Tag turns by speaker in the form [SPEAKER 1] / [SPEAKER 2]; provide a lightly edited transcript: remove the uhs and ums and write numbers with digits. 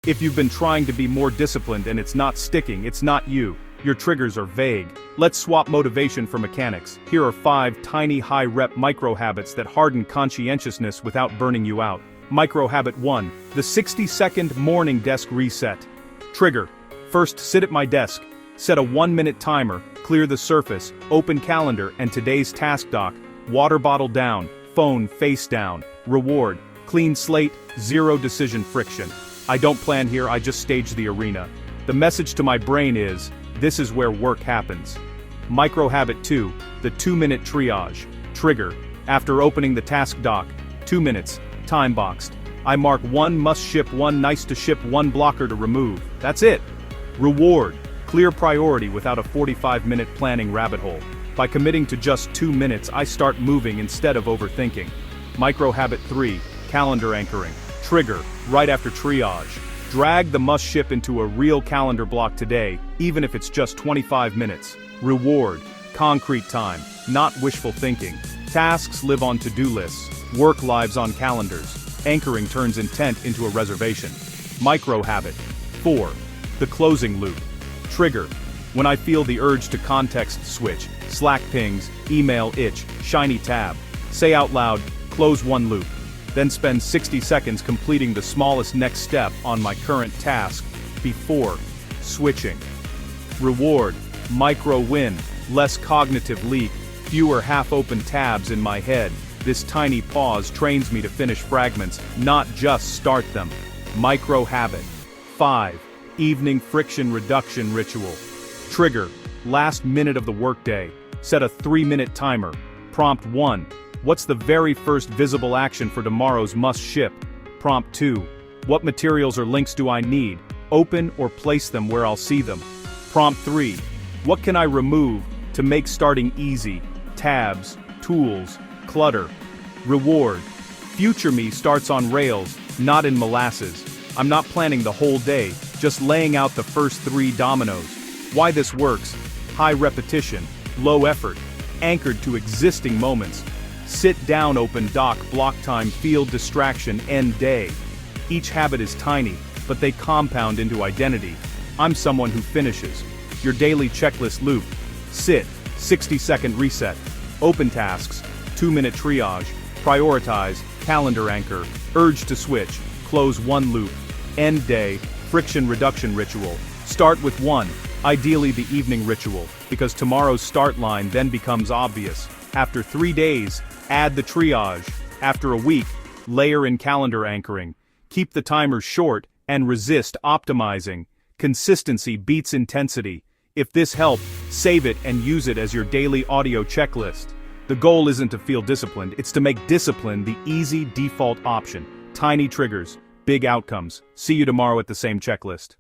[SPEAKER 1] If you've been trying to be more disciplined and it's not sticking, it's not you. Your triggers are vague. Let's swap motivation for mechanics. Here are 5 tiny high-rep micro-habits that harden conscientiousness without burning you out. Micro-habit 1. The 60-second morning desk reset. Trigger. First, sit at my desk. Set a 1-minute timer, clear the surface, open calendar and today's task doc. Water bottle down, phone face down. Reward. Clean slate, zero decision friction. I don't plan here, I just stage the arena. The message to my brain is, this is where work happens. Micro habit 2, the 2-minute triage. Trigger. After opening the task doc, 2 minutes, time boxed. I mark 1 must ship, 1 nice to ship, 1 blocker to remove. That's it. Reward. Clear priority without a 45-minute planning rabbit hole. By committing to just 2 minutes, I start moving instead of overthinking. Micro habit 3, calendar anchoring. Trigger. Right after triage. Drag the must ship into a real calendar block today, even if it's just 25 minutes. Reward. Concrete time, not wishful thinking. Tasks live on to-do lists. Work lives on calendars. Anchoring turns intent into a reservation. Micro habit 4. The closing loop. Trigger. When I feel the urge to context switch, Slack pings, email itch, shiny tab. Say out loud, close 1 loop. Then spend 60 seconds completing the smallest next step on my current task before switching. Reward. Micro win. Less cognitive leak. Fewer half-open tabs in my head. This tiny pause trains me to finish fragments, not just start them. Micro habit 5. Evening friction reduction ritual. Trigger. Last minute of the workday. Set a 3-minute timer. Prompt 1. What's the very first visible action for tomorrow's must ship? Prompt 2. What materials or links do I need? Open or place them where I'll see them. Prompt 3. What can I remove to make starting easy? Tabs, tools, clutter. Reward. Future me starts on rails, not in molasses. I'm not planning the whole day, just laying out the first 3 dominoes. Why this works? High repetition, low effort, anchored to existing moments. Sit down, open doc, block time, field distraction, end day. Each habit is tiny, but they compound into identity. I'm someone who finishes. Your daily checklist loop. Sit, 60-second reset. Open tasks, 2-minute triage. Prioritize, calendar anchor. Urge to switch, close 1 loop. End day, friction reduction ritual. Start with 1, ideally the evening ritual, because tomorrow's start line then becomes obvious. After 3 days, add the triage. After a week, layer in calendar anchoring. Keep the timer short and resist optimizing. Consistency beats intensity. If this helped, save it and use it as your daily audio checklist. The goal isn't to feel disciplined, it's to make discipline the easy default option. Tiny triggers, big outcomes. See you tomorrow at the same checklist.